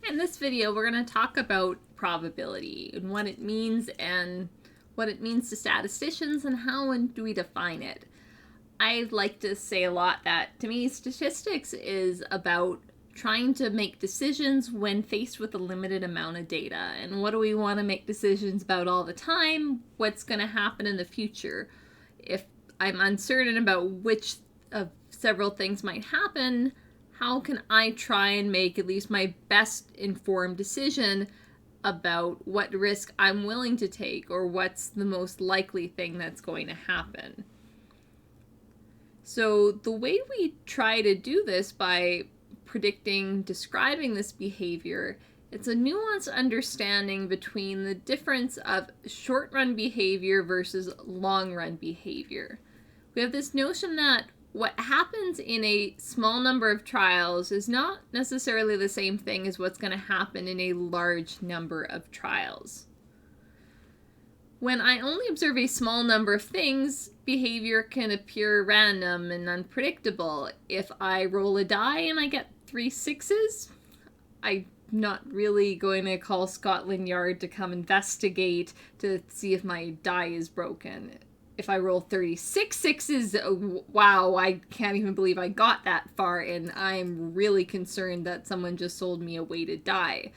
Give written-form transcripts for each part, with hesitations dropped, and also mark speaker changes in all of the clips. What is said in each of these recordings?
Speaker 1: In this video, we're going to talk about probability and what it means to statisticians and how and do we define it. I like to say a lot that, to me, statistics is about trying to make decisions when faced with a limited amount of data. And what do we want to make decisions about all the time? What's going to happen in the future? If I'm uncertain about which of several things might happen, how can I try and make at least my best informed decision about what risk I'm willing to take or what's the most likely thing that's going to happen? So the way we try to do this by describing this behavior, it's a nuanced understanding between the difference of short-run behavior versus long-run behavior. We have this notion that what happens in a small number of trials is not necessarily the same thing as what's going to happen in a large number of trials. When I only observe a small number of things, behavior can appear random and unpredictable. If I roll a die and I get 3 6s, I'm not really going to call Scotland Yard to come investigate to see if my die is broken. If I roll 36 6s, wow, I can't even believe I got that far, and I'm really concerned that someone just sold me a weighted die.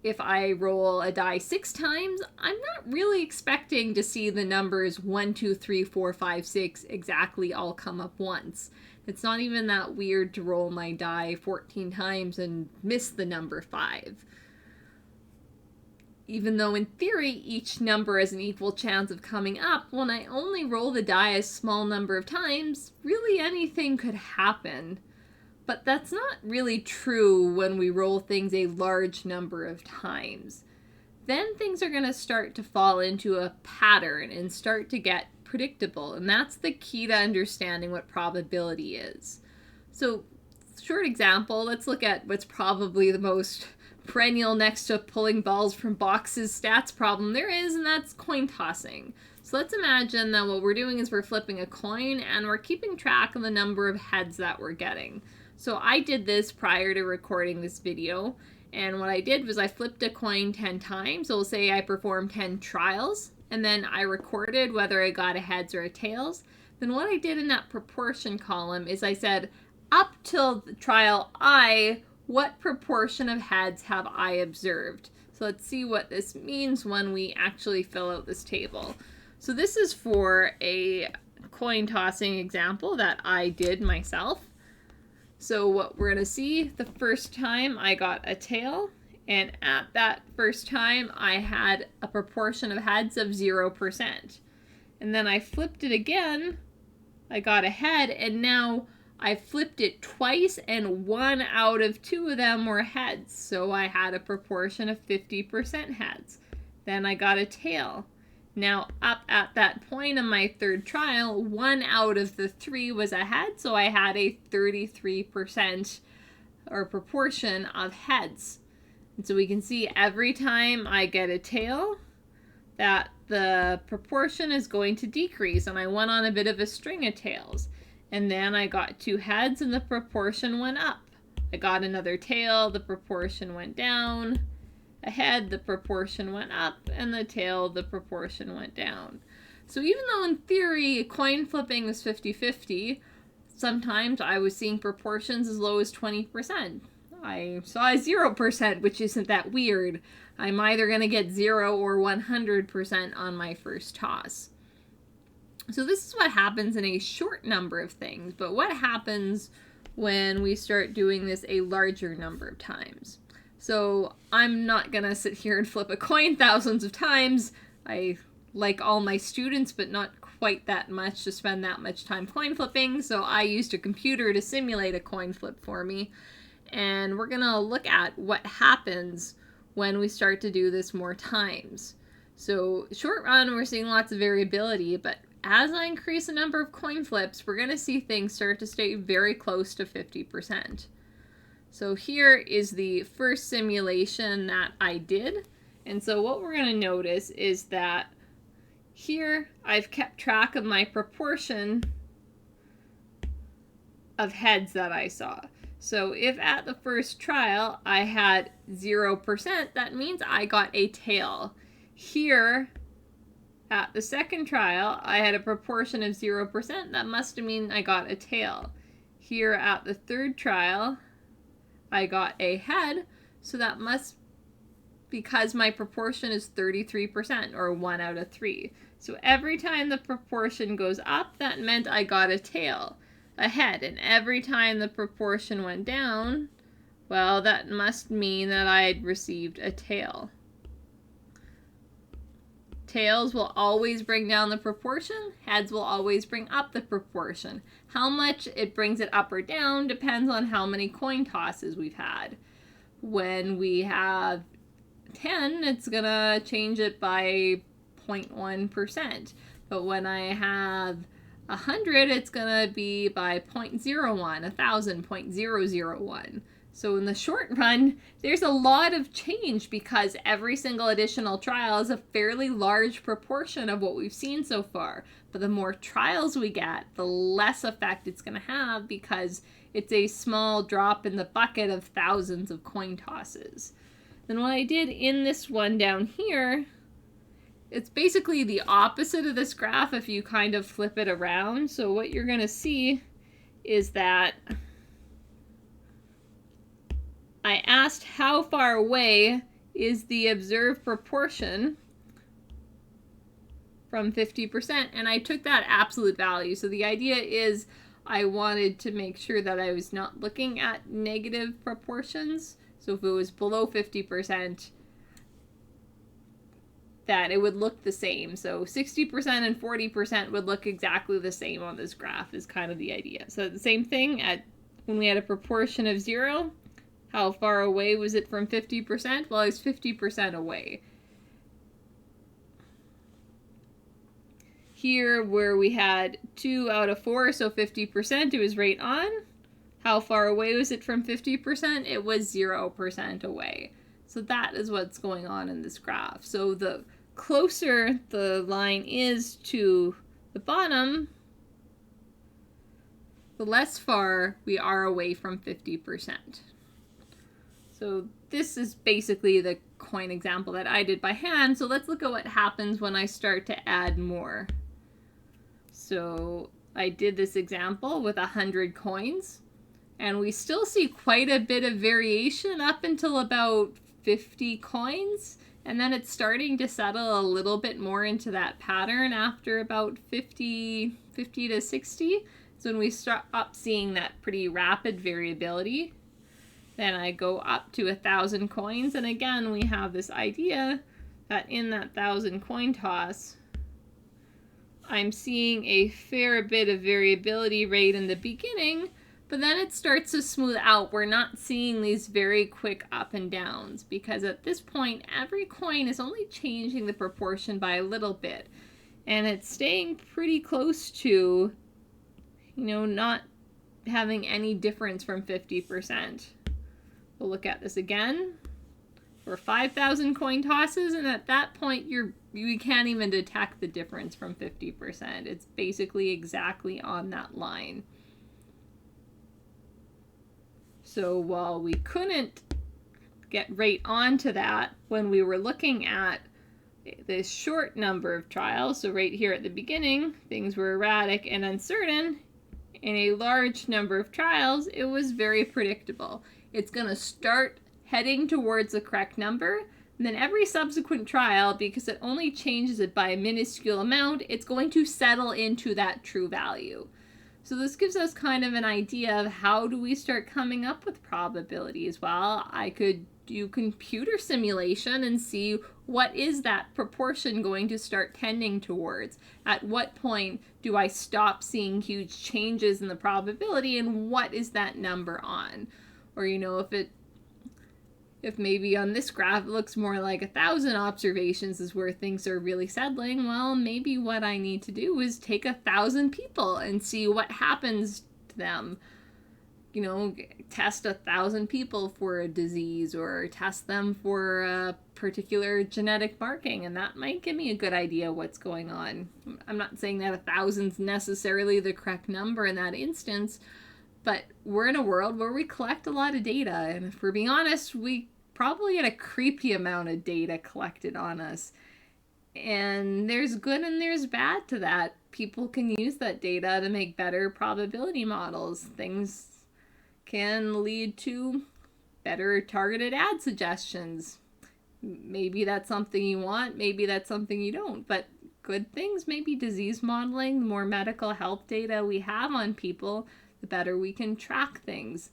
Speaker 1: If I roll a die 6 times, I'm not really expecting to see the numbers 1, 2, 3, 4, 5, 6 exactly all come up once. It's not even that weird to roll my die 14 times and miss the number 5. Even though in theory each number has an equal chance of coming up, when I only roll the die a small number of times, really anything could happen. But that's not really true when we roll things a large number of times. Then things are going to start to fall into a pattern and start to get predictable, and that's the key to understanding what probability is. So, short example, let's look at what's probably the most perennial next to pulling balls from boxes stats problem there is, and that's coin tossing. So let's imagine that what we're doing is we're flipping a coin and we're keeping track of the number of heads that we're getting. So I did this prior to recording this video, and what I did was I flipped a coin 10 times. So we'll say I performed 10 trials, and then I recorded whether I got a heads or a tails. Then what I did in that proportion column is I said, up till the trial I, what proportion of heads have I observed? So let's see what this means when we actually fill out this table. So this is for a coin tossing example that I did myself. So what we're going to see, the first time I got a tail, and at that first time I had a proportion of heads of 0%. And then I flipped it again, I got a head, and now I flipped it twice, and 1 out of 2 of them were heads. So I had a proportion of 50% heads. Then I got a tail. Now, up at that point in my third trial, 1 out of the 3 was a head, so I had a 33% or proportion of heads. And so we can see every time I get a tail, that the proportion is going to decrease, and I went on a bit of a string of tails. And then I got 2 heads and the proportion went up. I got another tail, the proportion went down. A head, the proportion went up, and the tail, the proportion went down. So even though in theory coin flipping was 50-50, sometimes I was seeing proportions as low as 20%. I saw 0%, which isn't that weird. I'm either going to get 0 or 100% on my first toss. So this is what happens in a short number of things, but what happens when we start doing this a larger number of times? So I'm not going to sit here and flip a coin thousands of times. I like all my students, but not quite that much to spend that much time coin flipping, so I used a computer to simulate a coin flip for me. And we're going to look at what happens when we start to do this more times. So short run, we're seeing lots of variability, but as I increase the number of coin flips, we're going to see things start to stay very close to 50%. So here is the first simulation that I did. And so what we're going to notice is that here I've kept track of my proportion of heads that I saw. So if at the first trial I had 0%, that means I got a tail. Here, at the second trial, I had a proportion of 0%. That must mean I got a tail. Here at the third trial, I got a head. So that must, because my proportion is 33%, or 1 out of 3. So every time the proportion goes up, that meant I got a tail, a head. And every time the proportion went down, well, that must mean that I'd received a tail. Tails will always bring down the proportion. Heads will always bring up the proportion. How much it brings it up or down depends on how many coin tosses we've had. When we have 10, it's going to change it by 0.1%. But when I have 100, it's going to be by 0.01, 1,000, 0.001. So in the short run, there's a lot of change because every single additional trial is a fairly large proportion of what we've seen so far. But the more trials we get, the less effect it's going to have because it's a small drop in the bucket of thousands of coin tosses. Then what I did in this one down here, it's basically the opposite of this graph if you kind of flip it around. So what you're going to see is that I asked how far away is the observed proportion from 50%, and I took that absolute value. So the idea is I wanted to make sure that I was not looking at negative proportions. So if it was below 50%, that it would look the same. So 60% and 40% would look exactly the same on this graph is kind of the idea. So the same thing when we had a proportion of 0, how far away was it from 50%? Well, it was 50% away. Here, where we had 2 out of 4, so 50%, it was right on. How far away was it from 50%? It was 0% away. So that is what's going on in this graph. So the closer the line is to the bottom, the less far we are away from 50%. So this is basically the coin example that I did by hand. So let's look at what happens when I start to add more. So I did this example with 100 coins, and we still see quite a bit of variation up until about 50 coins. And then it's starting to settle a little bit more into that pattern after about 50 to 60. So when we start up seeing that pretty rapid variability, then I go up to 1,000 coins. And again, we have this idea that in that 1,000 coin toss, I'm seeing a fair bit of variability right in the beginning, but then it starts to smooth out. We're not seeing these very quick up and downs because at this point, every coin is only changing the proportion by a little bit. And it's staying pretty close to, not having any difference from 50%. We'll look at this again for 5,000 coin tosses, and at that point you can't even detect the difference from 50%. It's basically exactly on that line. So while we couldn't get right onto that when we were looking at this short number of trials, so right here at the beginning, things were erratic and uncertain. In a large number of trials, it was very predictable. It's going to start heading towards the correct number, and then every subsequent trial, because it only changes it by a minuscule amount, it's going to settle into that true value. So this gives us kind of an idea of how do we start coming up with probabilities. Well, I could do computer simulation and see what is that proportion going to start tending towards. At what point do I stop seeing huge changes in the probability, and what is that number on? Or, if maybe on this graph it looks more like 1,000 observations is where things are really settling, well, maybe what I need to do is take 1,000 people and see what happens to them. Test 1,000 people for a disease or test them for a particular genetic marking, and that might give me a good idea what's going on. I'm not saying that 1,000's necessarily the correct number in that instance, But we're in a world where we collect a lot of data, and if we're being honest, we probably get a creepy amount of data collected on us. And there's good and there's bad to that. People can use that data to make better probability models. Things can lead to better targeted ad suggestions. Maybe that's something you want, maybe that's something you don't. But good things, maybe disease modeling, the more medical health data we have on people, the better we can track things.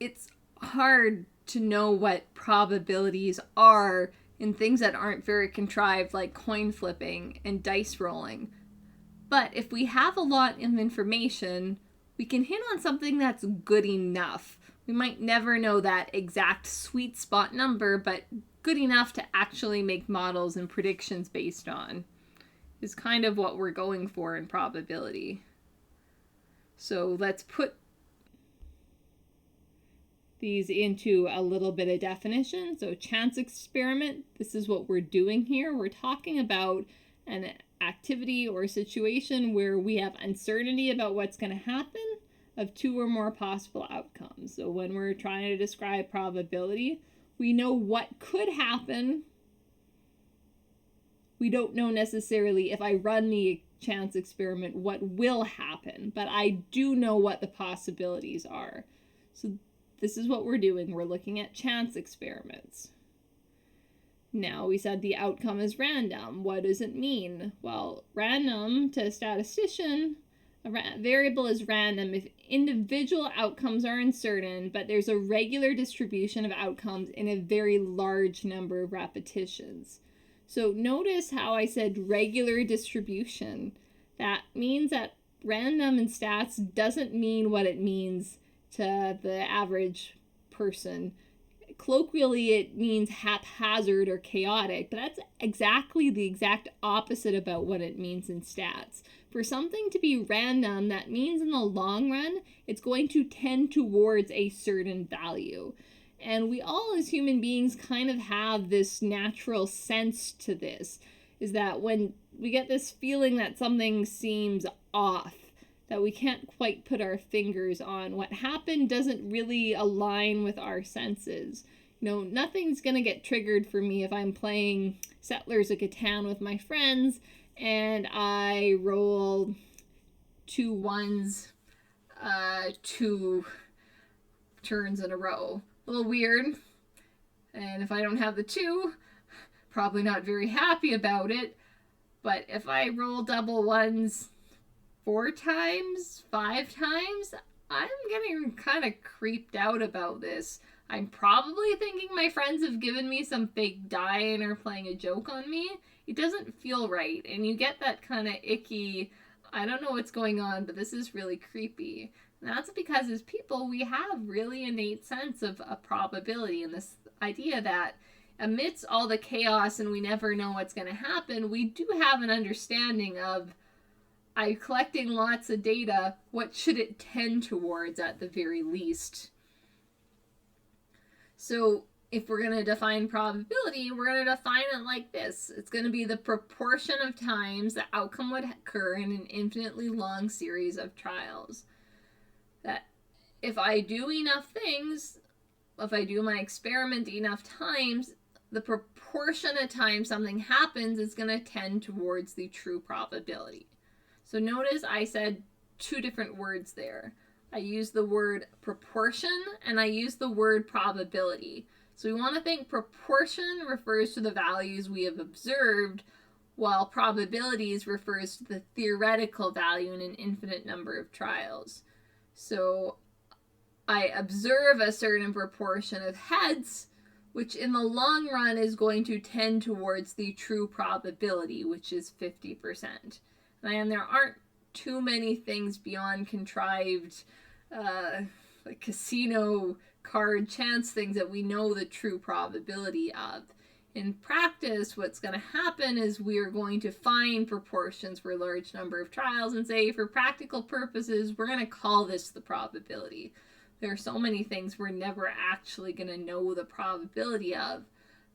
Speaker 1: It's hard to know what probabilities are in things that aren't very contrived, like coin flipping and dice rolling. But if we have a lot of information, we can hit on something that's good enough. We might never know that exact sweet spot number, but good enough to actually make models and predictions based on is kind of what we're going for in probability. So let's put these into a little bit of definition. So chance experiment, this is what we're doing here. We're talking about an activity or situation where we have uncertainty about what's going to happen of two or more possible outcomes. So when we're trying to describe probability, we know what could happen. We don't know necessarily, if I run the chance experiment, what will happen, but I do know what the possibilities are. So this is what we're doing. We're looking at chance experiments. Now, we said the outcome is random. What does it mean? Well, random to a statistician, a variable is random if individual outcomes are uncertain, but there's a regular distribution of outcomes in a very large number of repetitions. So notice how I said regular distribution. That means that random in stats doesn't mean what it means to the average person. Colloquially, it means haphazard or chaotic, but that's exactly the exact opposite about what it means in stats. For something to be random, that means in the long run, it's going to tend towards a certain value. And we all as human beings kind of have this natural sense to this, is that when we get this feeling that something seems off, that we can't quite put our fingers on. What happened doesn't really align with our senses. You know, nothing's going to get triggered for me if I'm playing Settlers of Catan with my friends and I roll 2 1s, 2 turns in a row. A little weird. And if I don't have the 2, probably not very happy about it. But if I roll double 1s 4 times, 5 times, I'm getting kind of creeped out about this. I'm probably thinking my friends have given me some fake die and are playing a joke on me. It doesn't feel right, and you get that kind of icky, I don't know what's going on, but this is really creepy. And that's because as people, we have really innate sense of a probability, and this idea that amidst all the chaos and we never know what's going to happen, we do have an understanding of, I'm collecting lots of data, what should it tend towards at the very least? So if we're going to define probability, we're going to define it like this. It's going to be the proportion of times the outcome would occur in an infinitely long series of trials. That if I do enough things, if I do my experiment enough times, the proportion of time something happens is going to tend towards the true probability. So notice I said 2 different words there. I used the word proportion and I used the word probability. So we want to think proportion refers to the values we have observed, while probabilities refers to the theoretical value in an infinite number of trials. So I observe a certain proportion of heads, which in the long run is going to tend towards the true probability, which is 50%. And there aren't too many things beyond contrived, like casino card chance things that we know the true probability of. In practice, what's going to happen is we're going to find proportions for a large number of trials and say, for practical purposes, we're going to call this the probability. There are so many things we're never actually going to know the probability of.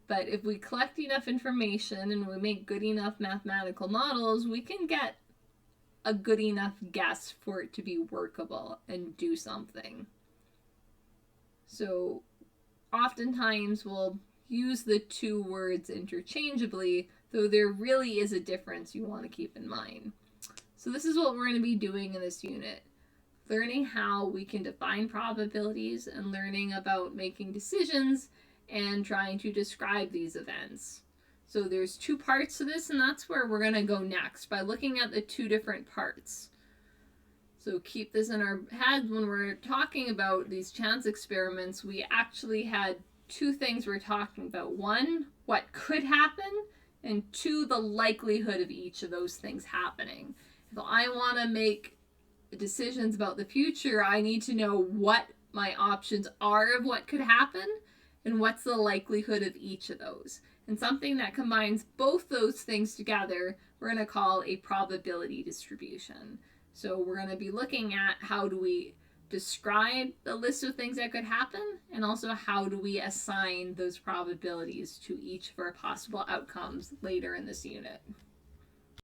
Speaker 1: But if we collect enough information and we make good enough mathematical models, we can get a good enough guess for it to be workable and do something. So oftentimes we'll use the two words interchangeably, though there really is a difference you want to keep in mind. So this is what we're going to be doing in this unit. Learning how we can define probabilities and learning about making decisions and trying to describe these events. So there's two parts to this, and that's where we're going to go next, by looking at the two different parts. So keep this in our head. When we're talking about these chance experiments, we actually had two things we're talking about. One, what could happen, and two, the likelihood of each of those things happening. If I want to make decisions about the future, I need to know what my options are of what could happen and what's the likelihood of each of those. And something that combines both those things together, we're going to call a probability distribution. So we're going to be looking at how do we describe the list of things that could happen, and also how do we assign those probabilities to each of our possible outcomes later in this unit.